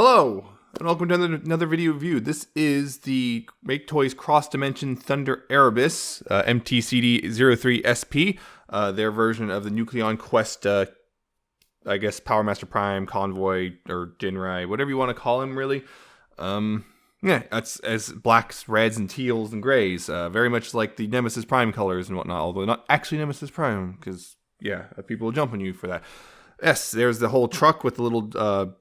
Hello, and welcome to another video review. This is the MakeToys Cross Dimension Thunder Erebus, MTCD03SP, their version of the Nucleon Quest, I guess, Powermaster Prime, Convoy, or Jinrai, whatever you want to call him, really. Yeah, that's as blacks, reds, and teals, and grays. Very much like the Nemesis Prime colors and whatnot, although not actually Nemesis Prime, because, yeah, people will jump on you for that. Yes, there's the whole truck with the little,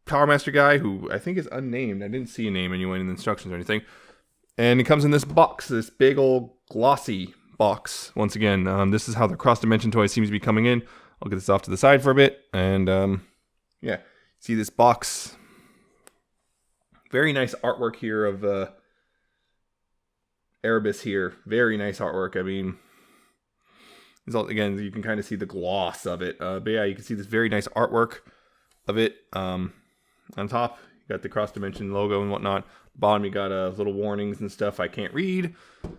Powermaster guy, who I think is unnamed. I didn't see a name anyway in the instructions or anything. And it comes in this box, this big old glossy box. Once again, this is how the cross-dimension toy seems to be coming in. I'll get this off to the side for a bit. And, yeah, see this box. Very nice artwork here of Erebus here. Very nice artwork. I mean, again, you can kind of see the gloss of it. But yeah, you can see this very nice artwork of it. On top, you got the cross-dimension logo and whatnot. Bottom, you got little warnings and stuff I can't read. On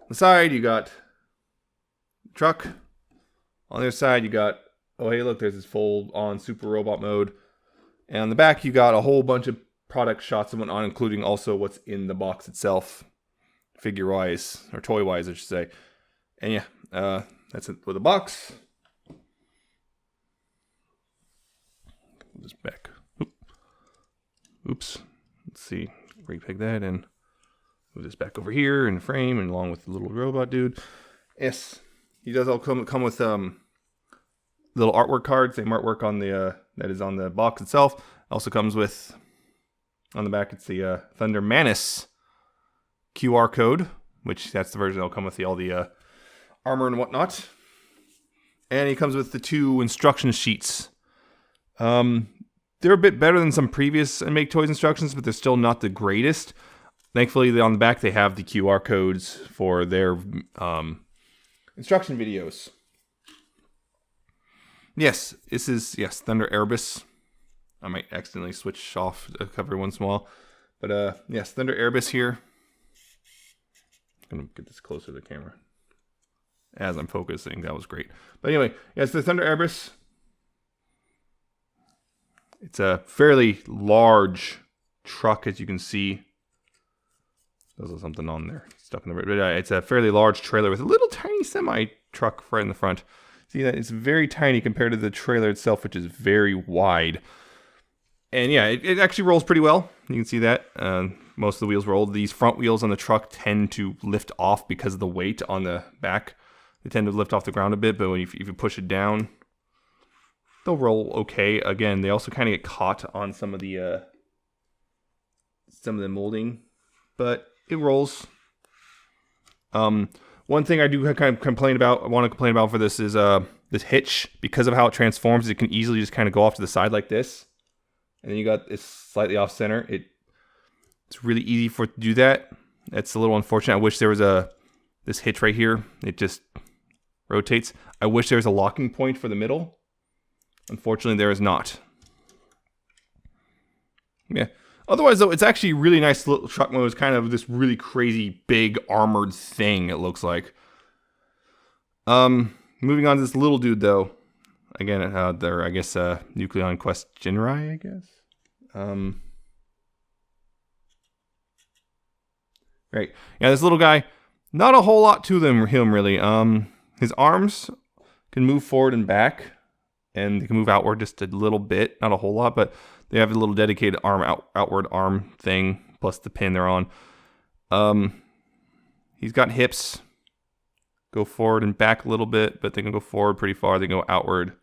the side, you got the truck. On the other side, you got, oh hey, look, there's this full-on super robot mode. And on the back, you got a whole bunch of product shots and whatnot, including also what's in the box itself, figure-wise, or toy-wise, I should say. And yeah, that's it with the box. Put this back. Oops. Let's see. Repeg that and move this back over here in the frame, and along with the little robot dude. Yes, he does all come with little artwork cards. Same artwork on the that is on the box itself. Also comes with on the back. It's the Thunder Menace QR code, which that's the version that'll come with all the armor and whatnot. And he comes with the 2 instruction sheets. They're a bit better than some previous MakeToys instructions, but they're still not the greatest. Thankfully, on the back, they have the QR codes for their instruction videos. Yes, this is, Thunder Erebus. I might accidentally switch off a cover once in a while. But, yes, Thunder Erebus here. I'm going to get this closer to the camera as I'm focusing. That was great. But anyway, yes, the Thunder Erebus. It's a fairly large truck, as you can see. There's something on there stuck in the. But it's a fairly large trailer with a little tiny semi-truck right in the front. See that? It's very tiny compared to the trailer itself, which is very wide. And yeah, it actually rolls pretty well. You can see that. Most of the wheels roll. These front wheels on the truck tend to lift off because of the weight on the back. They tend to lift off the ground a bit, but if you push it down, they'll roll okay. Again, they also kind of get caught on some of the molding, but it rolls. One thing I do kind of want to complain about for this is this hitch. Because of how it transforms, it can easily just kind of go off to the side like this, and then you got this slightly off center. It's really easy for it to do that. That's a little unfortunate. I wish there was this hitch right here. It just rotates. I wish there was a locking point for the middle. Unfortunately, there is not. Yeah. Otherwise, though, it's actually a really nice little truck mode. It's kind of this really crazy, big, armored thing, it looks like. Moving on to this little dude, though. Again, they're, I guess, Nucleon Quest Jinrai, I guess. Right. Yeah, this little guy, not a whole lot to him, really. His arms can move forward and back. And they can move outward just a little bit, not a whole lot, but they have a little dedicated outward arm thing, plus the pin they're on. He's got hips, go forward and back a little bit, but they can go forward pretty far. They can go outward.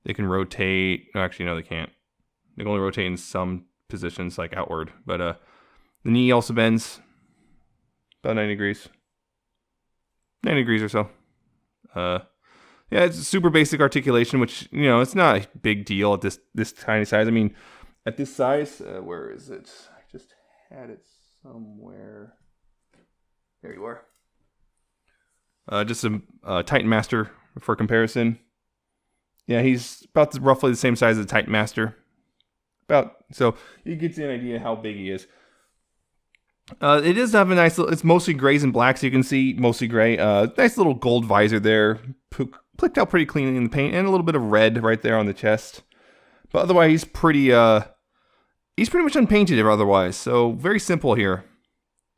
They can rotate. Actually, no, they can't. They can only rotate in some positions, like outward. But the knee also bends about 90 degrees. 90 degrees or so. Yeah, it's super basic articulation, which, it's not a big deal at this tiny size. I mean, at this size, where is it? I just had it somewhere. There you are. Just a Titan Master for comparison. Yeah, he's about roughly the same size as a Titan Master. So you get an idea how big he is. It does have a nice little, it's mostly grays and blacks, so you can see mostly gray. Nice little gold visor there. Clicked out pretty cleanly in the paint, and a little bit of red right there on the chest. But otherwise, he's pretty he's pretty much unpainted otherwise, so very simple here.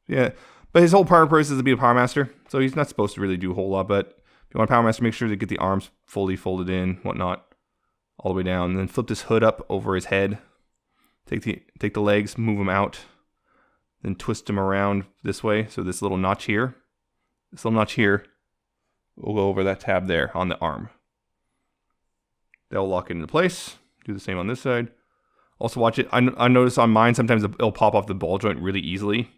Yeah, but his whole purpose is to be a Powermaster, so he's not supposed to really do a whole lot, but if you want a Powermaster, make sure to get the arms fully folded in, whatnot, all the way down, and then flip this hood up over his head. Take the legs, move them out, then twist them around this way, so this little notch here will go over that tab there on the arm. That will lock it into place. Do the same on this side. Also watch it. I notice on mine sometimes it'll pop off the ball joint really easily.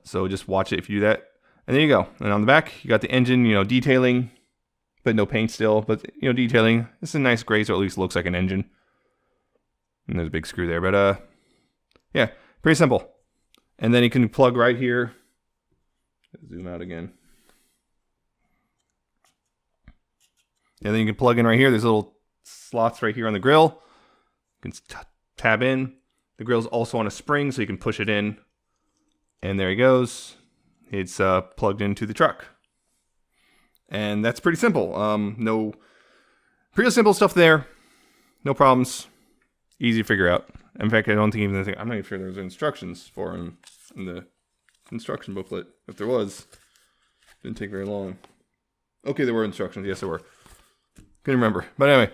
So just watch it if you do that. And there you go. And on the back, you got the engine, detailing, but no paint still. But, detailing. This is a nice gray, so at least looks like an engine. And there's a big screw there. But, yeah, pretty simple. And then you can plug right here. Zoom out again. And then you can plug in right here. There's little slots right here on the grill. You can tab in. The grill's also on a spring, so you can push it in. And there he goes. It's plugged into the truck. And that's pretty simple. Pretty simple stuff there. No problems. Easy to figure out. In fact, I'm not even sure there's instructions for him in the instruction booklet. If there was, didn't take very long. Okay, there were instructions. Yes, there were. Couldn't remember. But anyway,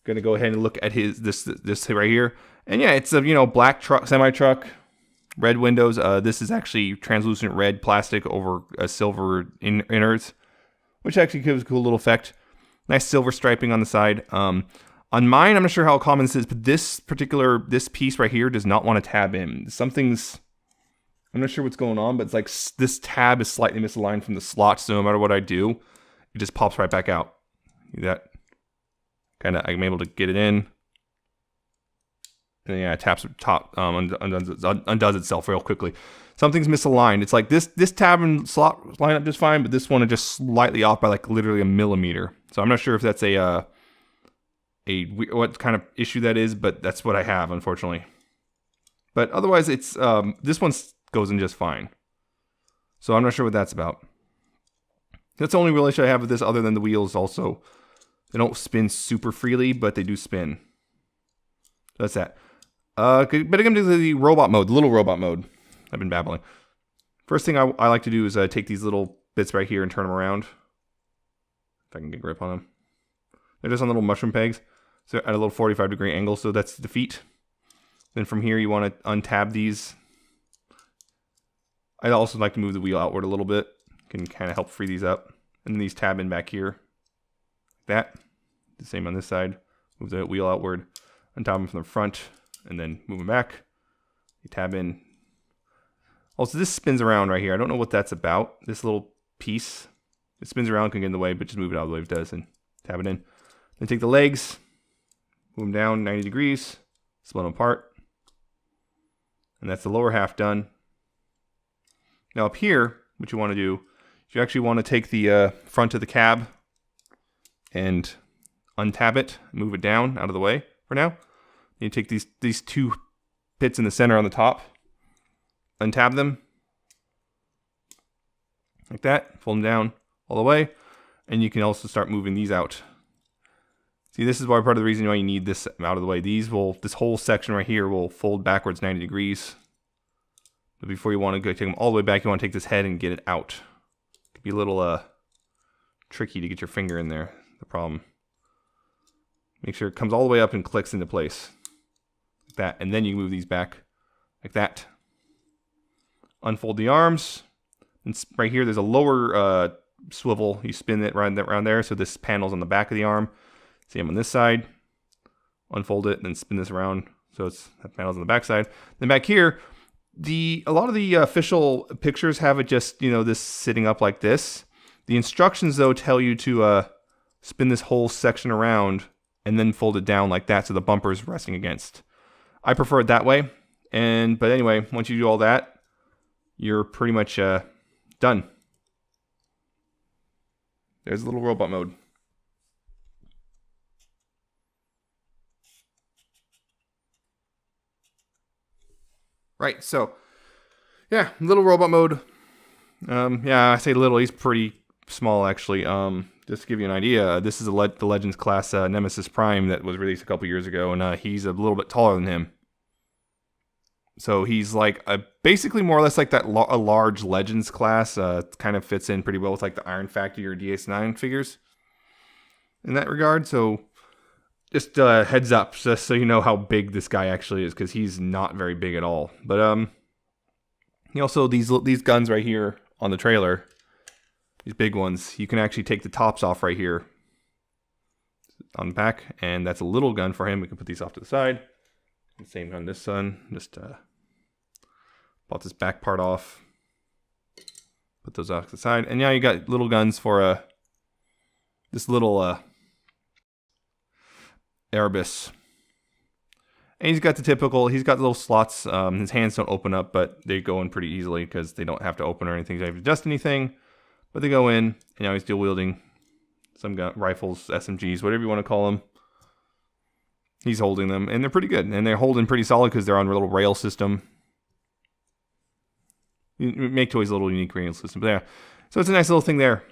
gonna go ahead and look at this right here. And yeah, it's a black truck, semi truck, red windows. This is actually translucent red plastic over a silver innards, which actually gives a cool little effect. Nice silver striping on the side. On mine, I'm not sure how common this is, but this piece right here does not want to tab in. I'm not sure what's going on, but it's like this tab is slightly misaligned from the slot, so no matter what I do, it just pops right back out. See that? I'm able to get it in. And yeah, it taps top, undoes itself real quickly. Something's misaligned. It's like this tab and slot line up just fine, but this one is just slightly off by like literally a millimeter. So I'm not sure if that's what kind of issue that is, but that's what I have, unfortunately. But otherwise, it's this one goes in just fine. So I'm not sure what that's about. That's the only real issue I have with this, other than the wheels. Also, they don't spin super freely, but they do spin. So that's that. But again, to the robot mode, the little robot mode. I've been babbling. First thing I like to do is take these little bits right here and turn them around. If I can get a grip on them. They're just on little mushroom pegs. So at a little 45-degree angle, so that's the feet. Then from here, you want to untab these. I'd also like to move the wheel outward a little bit. Can kind of help free these up. And then these tab in back here. Like that. The same on this side. Move the wheel outward. Untap them from the front. And then move them back. You tab in. Also, this spins around right here. I don't know what that's about. This little piece. It spins around, can get in the way, but just move it out of the way if it does. And tab it in. Then take the legs. Move them down 90 degrees. Split them apart. And that's the lower half done. Now up here, what you want to do, you actually want to take the front of the cab and untab it, move it down out of the way for now. You take these two pits in the center on the top, untab them like that, fold them down all the way, and you can also start moving these out. See, this is why part of the reason why you need this out of the way. This whole section right here will fold backwards 90 degrees. But before you want to go take them all the way back, you want to take this head and get it out. It could be a little tricky to get your finger in there. The problem. Make sure it comes all the way up and clicks into place. Like that. And then you move these back like that. Unfold the arms. And right here, there's a lower swivel. You spin it around there. So this panel's on the back of the arm. Same on this side. Unfold it, and then spin this around. So that panel's on the back side. Then back here, a lot of the official pictures have it just, this sitting up like this. The instructions, though, tell you to spin this whole section around and then fold it down like that so the bumper's resting against. I prefer it that way. But anyway, once you do all that, you're pretty much done. There's a little robot mode. Right, so, yeah, little robot mode. Yeah, I say little, he's pretty small, actually. just to give you an idea, this is the Legends class Nemesis Prime that was released a couple years ago, and he's a little bit taller than him. So he's like basically more or less like that a large Legends class. Kind of fits in pretty well with like the Iron Factory or DS9 figures in that regard. So just heads up, just so you know how big this guy actually is, because he's not very big at all. But he also these guns right here on the trailer, these big ones, you can actually take the tops off right here on the back, and that's a little gun for him. We can put these off to the side. Same on this one. Just pop this back part off. Put those off to the side. And now you got little guns for this little Erebus. And he's got the typical, he's got little slots. His hands don't open up, but they go in pretty easily because they don't have to open or anything. They have to adjust anything. But they go in, and now he's dual wielding some rifles, SMGs, whatever you want to call them. He's holding them, and they're pretty good. And they're holding pretty solid because they're on a little rail system. MakeToys' little unique rail system. But yeah, so it's a nice little thing there.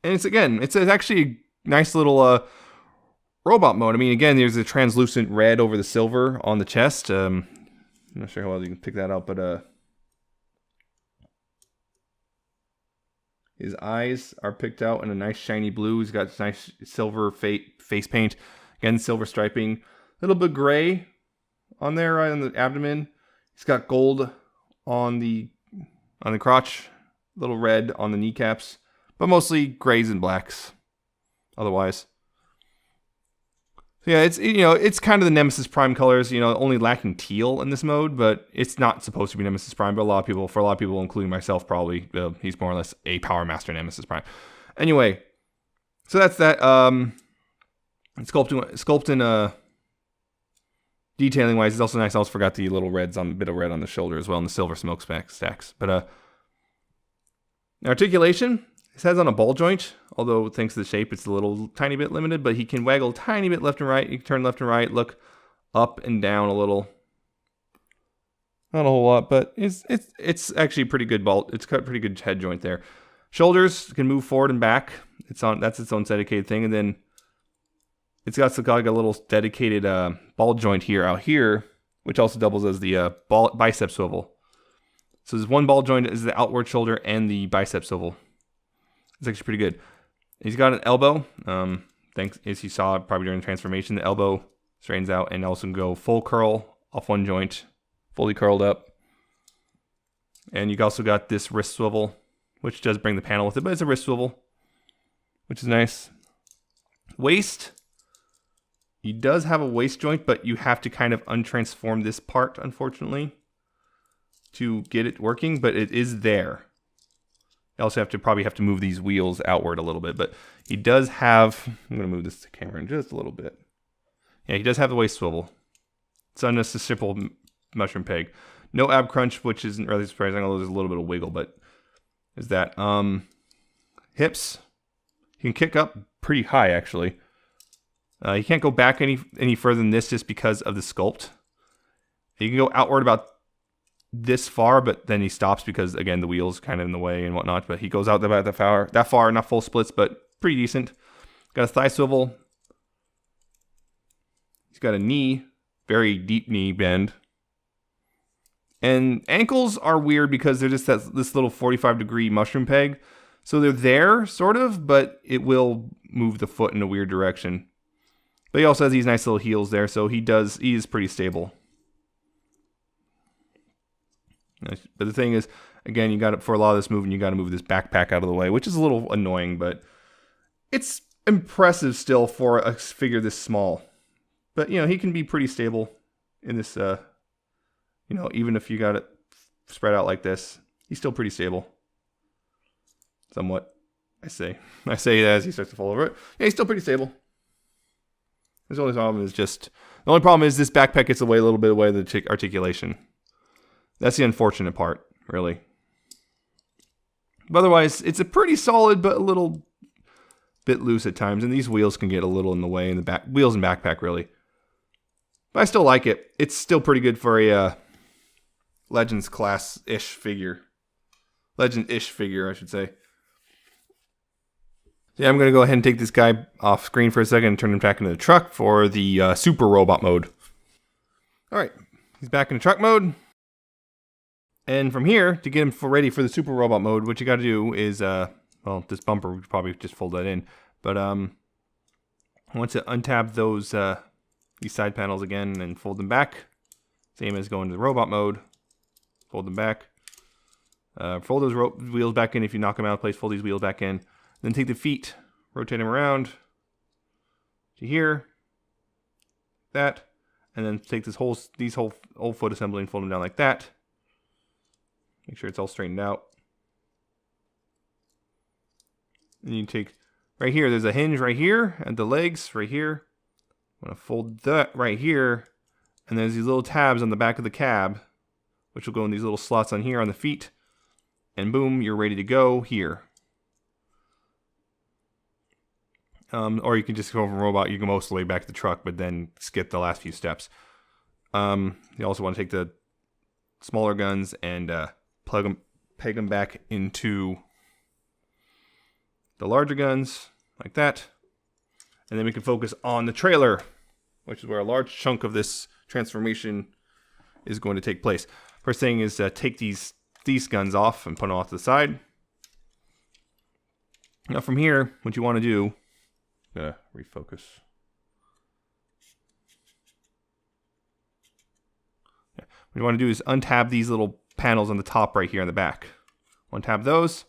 And it's actually a nice little robot mode. I mean, again, there's a translucent red over the silver on the chest. I'm not sure how well you can pick that out, but his eyes are picked out in a nice shiny blue. He's got nice silver face paint. Again, silver striping. A little bit gray on there, right on the abdomen. He's got gold on the crotch, a little red on the kneecaps, but mostly grays and blacks. Otherwise, so yeah, it's kind of the Nemesis Prime colors. Only lacking teal in this mode, but it's not supposed to be Nemesis Prime. But for a lot of people, including myself, probably he's more or less a Powermaster Nemesis Prime. Anyway, so that's that. Sculpting detailing wise, it's also nice. I also forgot the little bit of red on the shoulder as well, and the silver smoke stacks. But articulation, his head's on a ball joint, although thanks to the shape, it's a little tiny bit limited. But he can waggle a tiny bit left and right. He can turn left and right, look up and down a little. Not a whole lot, but it's actually pretty good ball. It's got a pretty good head joint there. Shoulders can move forward and back. That's its own dedicated thing, and then it's got like a little dedicated ball joint out here, which also doubles as the bicep swivel. So there's one ball joint is the outward shoulder and the bicep swivel. It's actually pretty good. He's got an elbow. As you saw probably during the transformation, the elbow straightens out and also can go full curl off one joint, fully curled up. And you also got this wrist swivel, which does bring the panel with it, but it's a wrist swivel, which is nice. Waist. He does have a waist joint, but you have to kind of untransform this part, unfortunately, to get it working, but it is there. You also probably have to move these wheels outward a little bit, but he does have, I'm going to move this to camera in just a little bit. Yeah, he does have the waist swivel. It's on just a simple mushroom peg. No ab crunch, which isn't really surprising, although there's a little bit of wiggle, but is that. Hips, he can kick up pretty high, actually. You can't go back any further than this just because of the sculpt. You can go outward about this far, but then he stops because, again, the wheel's kind of in the way and whatnot. But he goes out about that far, not full splits, but pretty decent. Got a thigh swivel. He's got a knee, very deep knee bend. And ankles are weird because they're just this little 45-degree mushroom peg. So they're there, sort of, but it will move the foot in a weird direction. But he also has these nice little heels there, so he is pretty stable. But the thing is, again, for a lot of this movement, you got to move this backpack out of the way, which is a little annoying, but it's impressive still for a figure this small. But, he can be pretty stable in this, even if you got it spread out like this, he's still pretty stable. Somewhat, I say as he starts to fall over it. Yeah, he's still pretty stable. The only problem is this backpack gets a little bit away with the articulation. That's the unfortunate part, really. But otherwise, it's a pretty solid, but a little bit loose at times, and these wheels can get a little in the way in the back wheels and backpack, really. But I still like it. It's still pretty good for a Legends class-ish figure. Legend-ish figure, I should say. So yeah, I'm going to go ahead and take this guy off screen for a second and turn him back into the truck for the super robot mode. Alright, he's back in the truck mode. And from here, to get him ready for the super robot mode, what you got to do is, well, this bumper, we probably just fold that in. But I want to untab those these side panels again and fold them back. Same as going to the robot mode. Fold them back. Fold those wheels back in if you knock them out of place. Fold these wheels back in. Then take the feet, rotate them around to here, that, and then take these whole foot assembly and fold them down like that. Make sure it's all straightened out. And you take right here. There's a hinge right here and the legs right here. I'm gonna fold that right here, and there's these little tabs on the back of the cab, which will go in these little slots on here on the feet. And boom, you're ready to go here. Or you can just go from robot. You can most of the way back to the truck, but then skip the last few steps. You also want to take the smaller guns and peg them back into the larger guns, like that. And then we can focus on the trailer, which is where a large chunk of this transformation is going to take place. First thing is take these guns off and put them off to the side. Now from here, what you want to do, refocus. Yeah. What you want to do is untab these little panels on the top right here in the back. Untab those.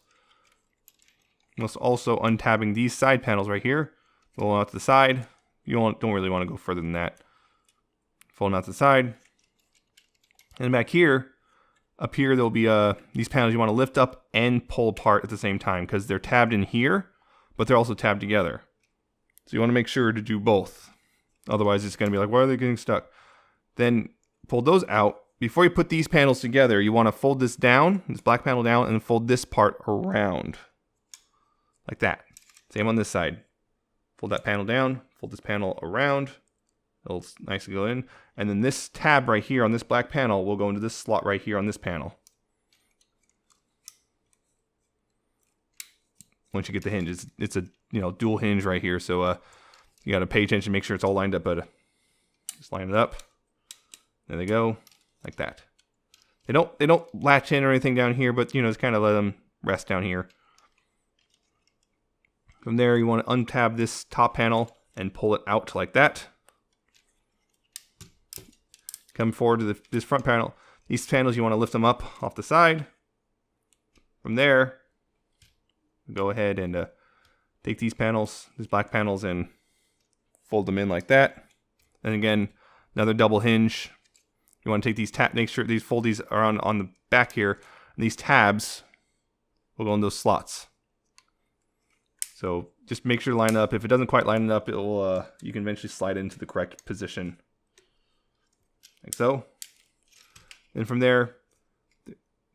Also untabbing these side panels right here. Roll out to the side. You don't really want to go further than that. Fold out to the side. And back here, up here, there'll be these panels you want to lift up and pull apart at the same time because they're tabbed in here, but they're also tabbed together. So you want to make sure to do both. Otherwise, it's going to be like, why are they getting stuck? Then pull those out. Before you put these panels together, you want to fold this down, this black panel down, and fold this part around. Like that. Same on this side. Fold that panel down, fold this panel around. It'll nicely go in. And then this tab right here on this black panel will go into this slot right here on this panel. Once you get the hinge, it's a dual hinge right here, so you got to pay attention, make sure it's all lined up. But just line it up. There they go, like that. They don't latch in or anything down here, but just kind of let them rest down here. From there, you want to untab this top panel and pull it out like that. Come forward to this front panel. These panels, you want to lift them up off the side. From there, go ahead and take these panels, these black panels, and fold them in like that. And again, another double hinge. You want to take these make sure these fold these around on the back here. And these tabs will go in those slots. So just make sure to line up. If it doesn't quite line up, it'll you can eventually slide into the correct position. Like so. And from there,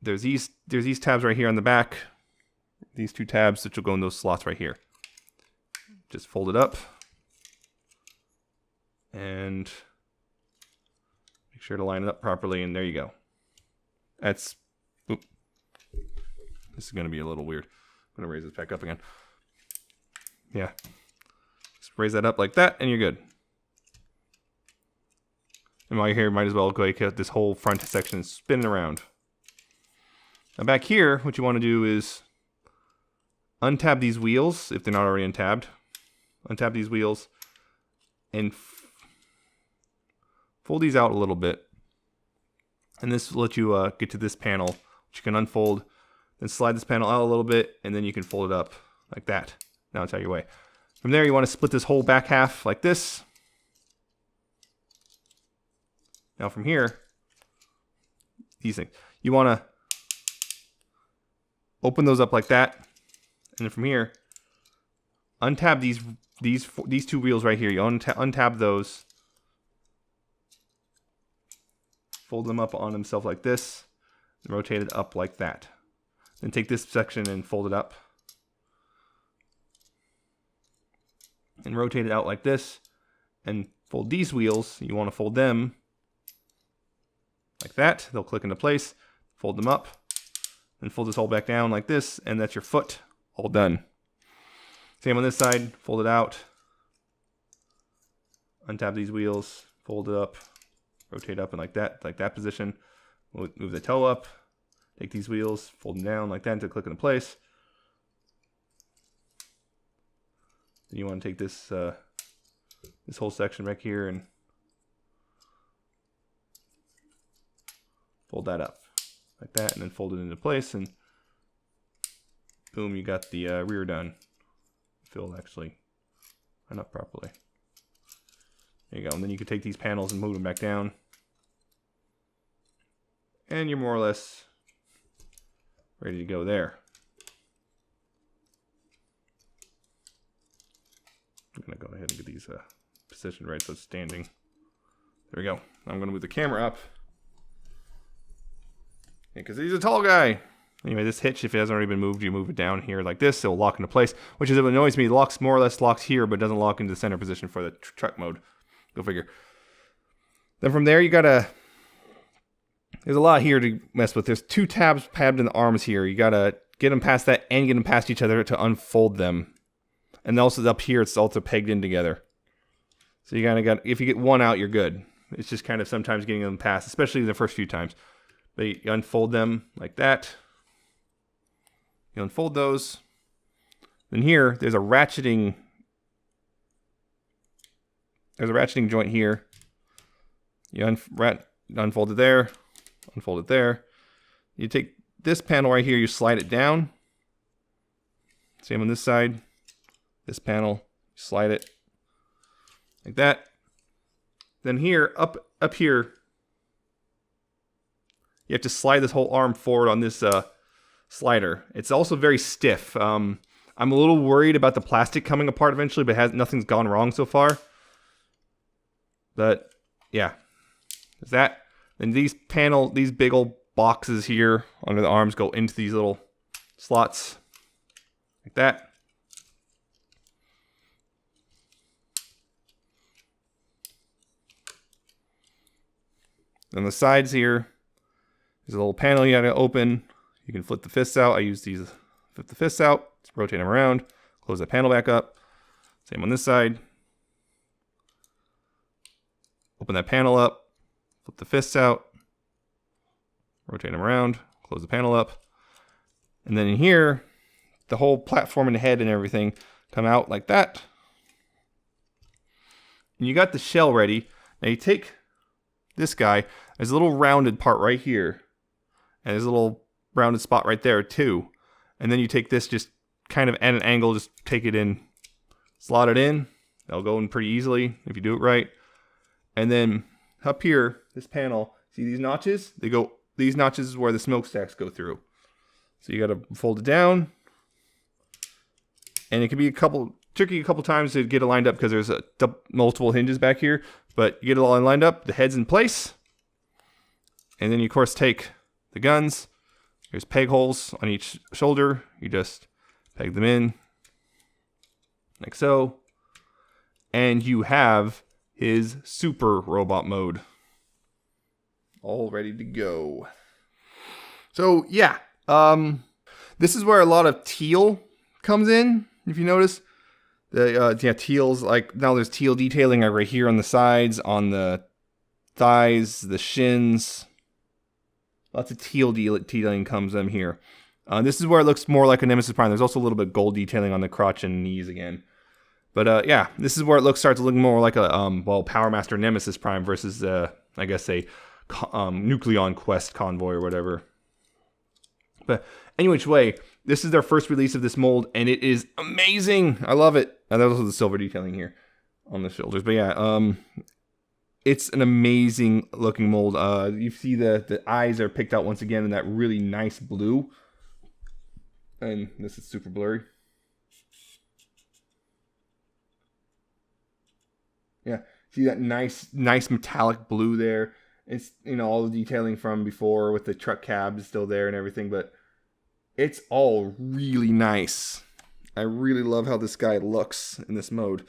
there's these tabs right here on the back. These two tabs that will go in those slots right here. Just fold it up. And make sure to line it up properly, and there you go. That's, oop. This is going to be a little weird. I'm going to raise this back up again. Yeah. Just raise that up like that, and you're good. And while you're here, might as well go ahead and get this whole front section spinning around. Now back here, what you want to do is untab these wheels, if they're not already untabbed. Untab these wheels, and fold these out a little bit. And this will let you get to this panel, which you can unfold. Then slide this panel out a little bit, and then you can fold it up like that. Now it's out of your way. From there, you want to split this whole back half like this. Now from here, these things, you want to open those up like that, and then from here, untab these two wheels right here. You untab those, fold them up on themselves like this, and rotate it up like that. Then take this section and fold it up, and rotate it out like this, and fold these wheels. You want to fold them like that. They'll click into place. Fold them up, and fold this all back down like this, and that's your foot all done. Same on this side, fold it out. Untap these wheels, fold it up, rotate up and like that position. We'll move the toe up, take these wheels, fold them down like that until click into place. Then you want to take this this whole section back here and fold that up like that, and then fold it into place, and boom, you got the rear done. Filled actually line up properly. There you go. And then you can take these panels and move them back down, and you're more or less ready to go there. I'm gonna go ahead and get these positioned right so it's standing. There we go. I'm gonna move the camera up because he's a tall guy. Anyway, this hitch, if it hasn't already been moved, you move it down here like this, it'll lock into place, which is what annoys me. It locks more or less locks here, but doesn't lock into the center position for the truck mode. Go figure. Then from there, you gotta, there's a lot here to mess with. There's 2 tabs pabbed in the arms here. You gotta get them past that and get them past each other to unfold them. And also up here, it's also pegged in together. So you kind of got, if you get one out, you're good. It's just kind of sometimes getting them past, especially the first few times. But you unfold them like that. You unfold those. Then here, there's a ratcheting joint here. You unfold it there, unfold it there. You take this panel right here, you slide it down. Same on this side. This panel, slide it like that. Then here, up here, you have to slide this whole arm forward on this slider. It's also very stiff. I'm a little worried about the plastic coming apart eventually, but nothing's gone wrong so far. But yeah, there's that. Then these big old boxes here under the arms go into these little slots like that. On the sides here, there's a little panel you gotta open. You can flip the fists out. I use these, flip the fists out, rotate them around, close that panel back up. Same on this side. Open that panel up, flip the fists out, rotate them around, close the panel up. And then in here, the whole platform and the head and everything come out like that. And you got the shell ready. Now you take this guy, there's a little rounded part right here, and there's a little rounded spot right there too. And then you take this just kind of at an angle, just take it in, slot it in. That'll go in pretty easily if you do it right. And then up here, this panel, see these notches? These notches is where the smokestacks go through. So you gotta fold it down. And it can be tricky a couple times to get it lined up because there's multiple hinges back here. But you get it all lined up, the head's in place. And then you, of course, take the guns. There's peg holes on each shoulder. You just peg them in, like so. And you have his super robot mode all ready to go. So, yeah. This is where a lot of teal comes in, if you notice. Teal's like, now there's teal detailing right here on the sides, on the thighs, the shins. Lots of teal detailing comes in here. This is where it looks more like a Nemesis Prime. There's also a little bit of gold detailing on the crotch and knees again. But yeah, this is where it starts looking more like a Powermaster Nemesis Prime versus I guess a Nucleon Quest convoy or whatever. But any which way, this is their first release of this mold, and it is amazing. I love it. And there's also the silver detailing here on the shoulders. But yeah, it's an amazing looking mold. You see the eyes are picked out once again in that really nice blue. And this is super blurry. Yeah, see that nice metallic blue there. It's, all the detailing from before with the truck cab is still there and everything, but it's all really nice. I really love how this guy looks in this mode.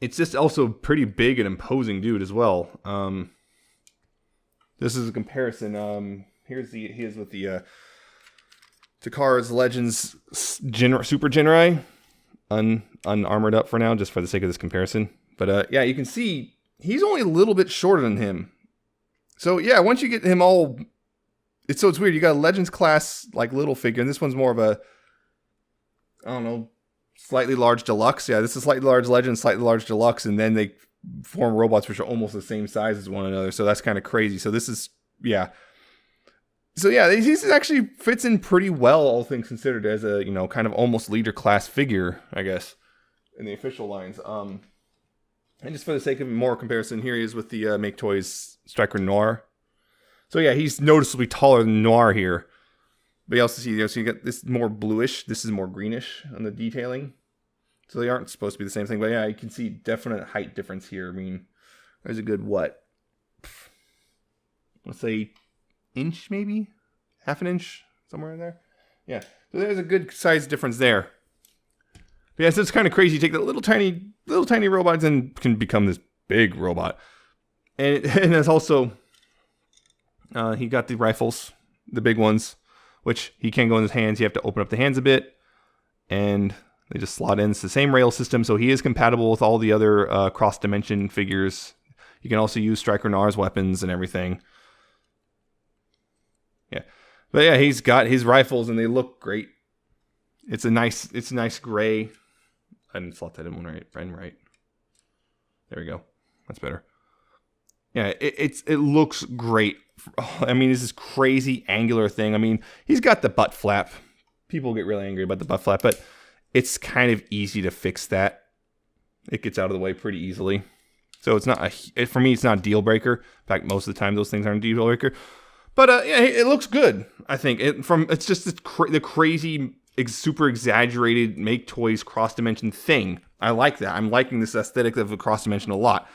It's just also pretty big and imposing dude as well. This is a comparison. He is with the Takara's Legends Super Jinrai, unarmored up for now, just for the sake of this comparison. But yeah, you can see he's only a little bit shorter than him. So yeah, once you get him all, it's weird. You got a Legends class like little figure, and this one's more of a, I don't know, slightly large deluxe. Yeah, this is slightly large Legends, slightly large deluxe, and then they form robots which are almost the same size as one another. So that's kind of crazy. So this is, yeah. So yeah, this actually fits in pretty well, all things considered, as a, you know, kind of almost leader class figure, I guess, in the official lines. And just for the sake of more comparison, here he is with the MakeToys Striker Noir. So yeah, he's noticeably taller than Noir here. But you also see, you know, so you get this more bluish, this is more greenish on the detailing. So they aren't supposed to be the same thing, but yeah, you can see definite height difference here. I mean, there's a good, what? Let's say inch, maybe? Half an inch? Somewhere in there? Yeah, so there's a good size difference there. But yeah, so it's kind of crazy. You take the little tiny robots and can become this big robot. And it's also, he got the rifles, the big ones, which he can't go in his hands. You have to open up the hands a bit, and they just slot in. It's the same rail system, so he is compatible with all the other cross-dimension figures. You can also use Striker Noir's weapons and everything. Yeah, but yeah, he's got his rifles, and they look great. It's a nice gray. I didn't slot that in one right. There we go. That's better. Yeah, it looks great. I mean, it's this crazy angular thing. I mean, he's got the butt flap. People get really angry about the butt flap, but it's kind of easy to fix that. It gets out of the way pretty easily. So it's not for me, it's not a deal breaker. In fact, most of the time those things aren't a deal breaker. But yeah, it looks good. I think it's just the crazy, super exaggerated MakeToys cross-dimension thing. I like that. I'm liking this aesthetic of a cross-dimension a lot.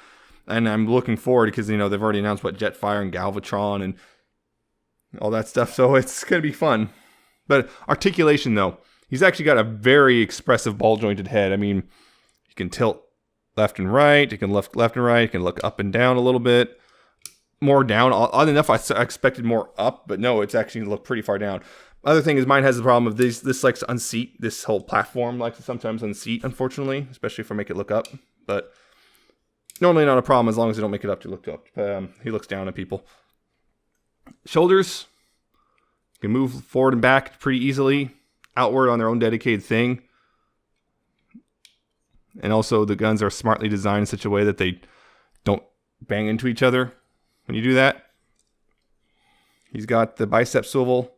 And I'm looking forward because, you know, they've already announced what Jetfire and Galvatron and all that stuff. So it's going to be fun. But articulation, though. He's actually got a very expressive ball-jointed head. I mean, you can tilt left and right. You can left and right. You can look up and down a little bit. More down. Odd enough, I expected more up. But no, it's actually looked pretty far down. Other thing is mine has the problem of this likes to unseat. This whole platform likes to sometimes unseat, unfortunately. Especially if I make it look up. But normally not a problem as long as I don't make it up to look up. He looks down at people. Shoulders. You can move forward and back pretty easily. Outward on their own dedicated thing. And also the guns are smartly designed in such a way that they don't bang into each other when you do that. He's got the bicep swivel.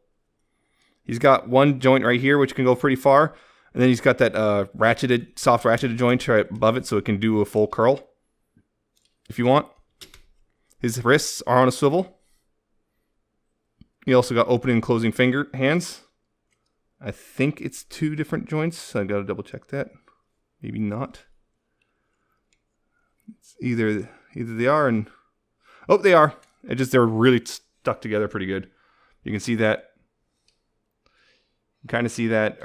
He's got one joint right here which can go pretty far. And then he's got that soft ratcheted joint right above it so it can do a full curl if you want. His wrists are on a swivel. He also got opening and closing hands. I think it's 2 different joints. I gotta double check that. Maybe not. It's either they are and they are. They're really stuck together pretty good. You can see that. You can kind of see that. It's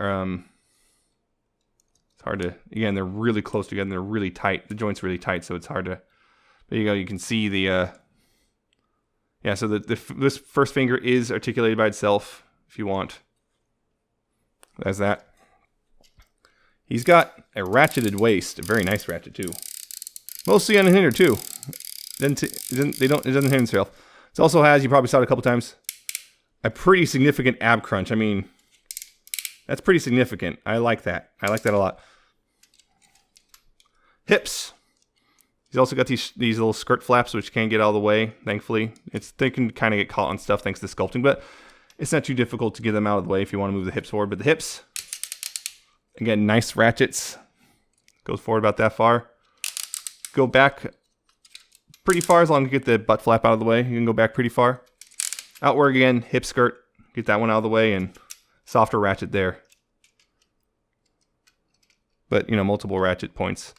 hard to. Again, they're really close together. And they're really tight. The joint's really tight, so it's hard to. There you go. You can see the. Yeah. So this first finger is articulated by itself. If you want. That's that. He's got a ratcheted waist, a very nice ratchet too. Mostly unhindered too. It doesn't hinder itself. It also has, you probably saw it a couple times, a pretty significant ab crunch. I mean, that's pretty significant. I like that. I like that a lot. Hips. He's also got these little skirt flaps which can't get out of the way, thankfully. They can kind of get caught on stuff thanks to sculpting, but it's not too difficult to get them out of the way if you want to move the hips forward. But the hips, again, nice ratchets. Goes forward about that far. Go back pretty far as long as you get the butt flap out of the way. You can go back pretty far. Outward again, hip skirt. Get that one out of the way and softer ratchet there. But, you know, multiple ratchet points.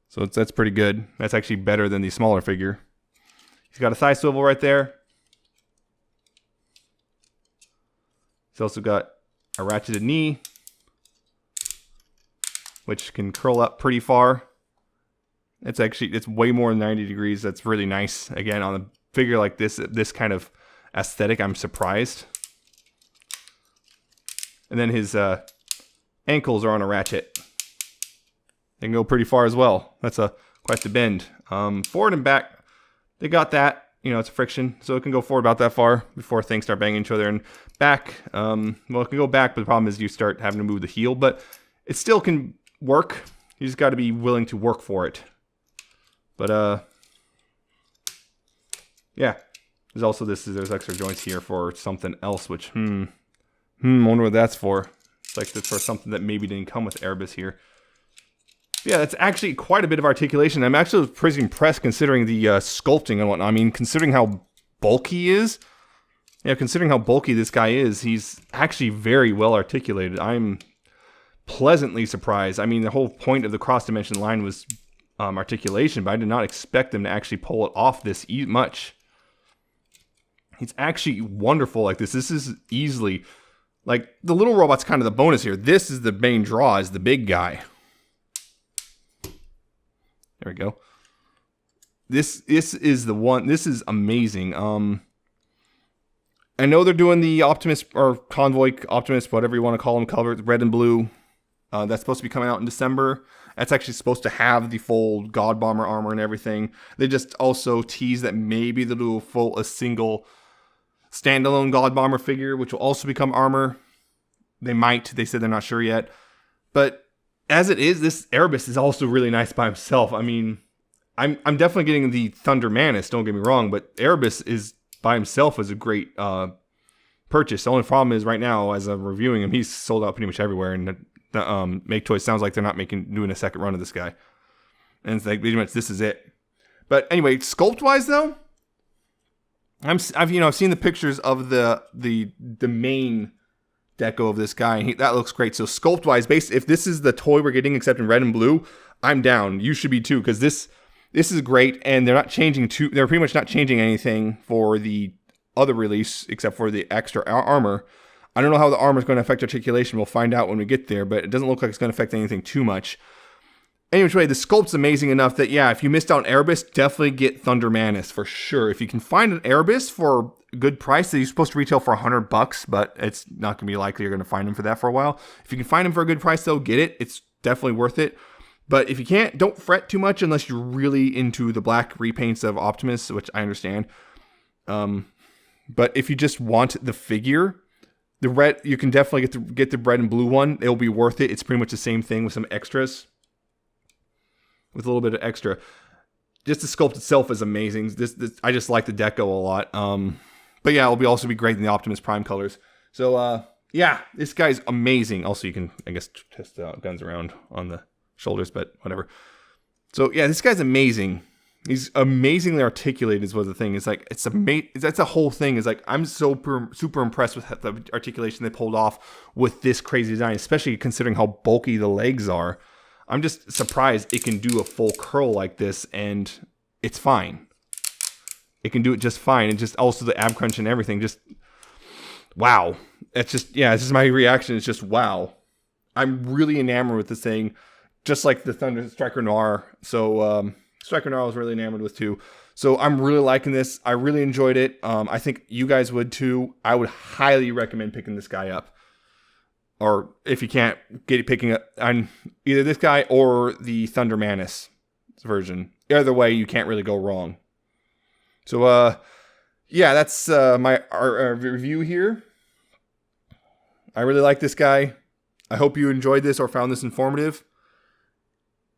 So that's pretty good. That's actually better than the smaller figure. He's got a thigh swivel right there. He's also got a ratcheted knee, which can curl up pretty far. It's way more than 90 degrees. That's really nice. Again, on a figure like this kind of aesthetic, I'm surprised. And then his ankles are on a ratchet. They can go pretty far as well. That's quite the bend. Forward and back, they got that. You know, it's a friction, so it can go forward about that far before things start banging each other. And back, well, it can go back, but the problem is you start having to move the heel. But it still can work. You just got to be willing to work for it. But yeah, there's also there's extra joints here for something else, which I wonder what that's for. It's like that's for something that maybe didn't come with Erebus here. Yeah, that's actually quite a bit of articulation. I'm actually pretty impressed considering the sculpting and whatnot. I mean, considering how bulky he is. Yeah, considering how bulky this guy is, he's actually very well articulated. I'm pleasantly surprised. I mean, the whole point of the cross-dimension line was articulation, but I did not expect them to actually pull it off this much. He's actually wonderful like this. This is easily... Like, the little robot's kind of the bonus here. This is the main draw, is the big guy. There we go. This is the one. This is amazing. I know they're doing the Optimus or Convoy Optimus, whatever you want to call them, colored red and blue. That's supposed to be coming out in December. That's actually supposed to have the full God Bomber armor and everything. They just also tease that maybe they'll do a single standalone God Bomber figure, which will also become armor. They might. They said they're not sure yet. But as it is, this Erebus is also really nice by himself. I mean, I'm definitely getting the Thunder Manus, don't get me wrong, but Erebus is by himself is a great purchase. The only problem is right now, as I'm reviewing him, he's sold out pretty much everywhere, and the MakeToys sounds like they're not doing a second run of this guy. And it's like pretty much this is it. But anyway, sculpt wise though, I've seen the pictures of the main deco of this guy, and that looks great. So sculpt wise, if this is the toy we're getting except in red and blue, I'm down. You should be too, because this is great, and they're pretty much not changing anything for the other release except for the extra armor. I don't know how the armor is going to affect articulation. We'll find out when we get there, but it doesn't look like it's going to affect anything too much. Anyway, the sculpt's amazing enough that, yeah, if you missed out on Erebus, definitely get Thunder Manus for sure. If you can find an Erebus for a good price, that you're supposed to retail for $100, but it's not going to be likely you're going to find them for that for a while. If you can find them for a good price, though, get it. It's definitely worth it. But if you can't, don't fret too much unless you're really into the black repaints of Optimus, which I understand. But if you just want the figure, the red, you can definitely get the red and blue one. It'll be worth it. It's pretty much the same thing with some extras. With a little bit of extra. Just the sculpt itself is amazing. I just like the deco a lot. But yeah, it'll also be great in the Optimus Prime colors. So yeah, this guy's amazing. Also, you can, I guess, test out guns around on the shoulders, but whatever. So yeah, this guy's amazing. He's amazingly articulated is what the thing is. Like, it's amazing. That's a whole thing. Is like, I'm super impressed with the articulation they pulled off with this crazy design, especially considering how bulky the legs are. I'm just surprised it can do a full curl like this, and it's fine. It can do it just fine, and just also the ab crunch and everything. Just wow. It's just, yeah, it's just my reaction. It's just wow. I'm really enamored with this thing, just like the Thunder Striker Noir. So Striker Noir I was really enamored with too. So I'm really liking this. I really enjoyed it. I think you guys would too. I would highly recommend picking this guy up. Or if you can't, picking up on either this guy or the Thunder Manus version. Either way, you can't really go wrong. So, yeah, that's my review here. I really like this guy. I hope you enjoyed this or found this informative.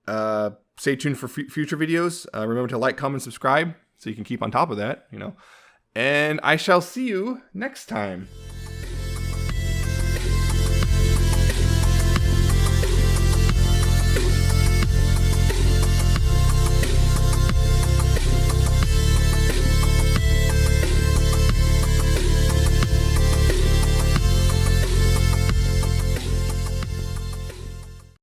Stay tuned for future videos. Remember to like, comment, subscribe so you can keep on top of that, you know. And I shall see you next time.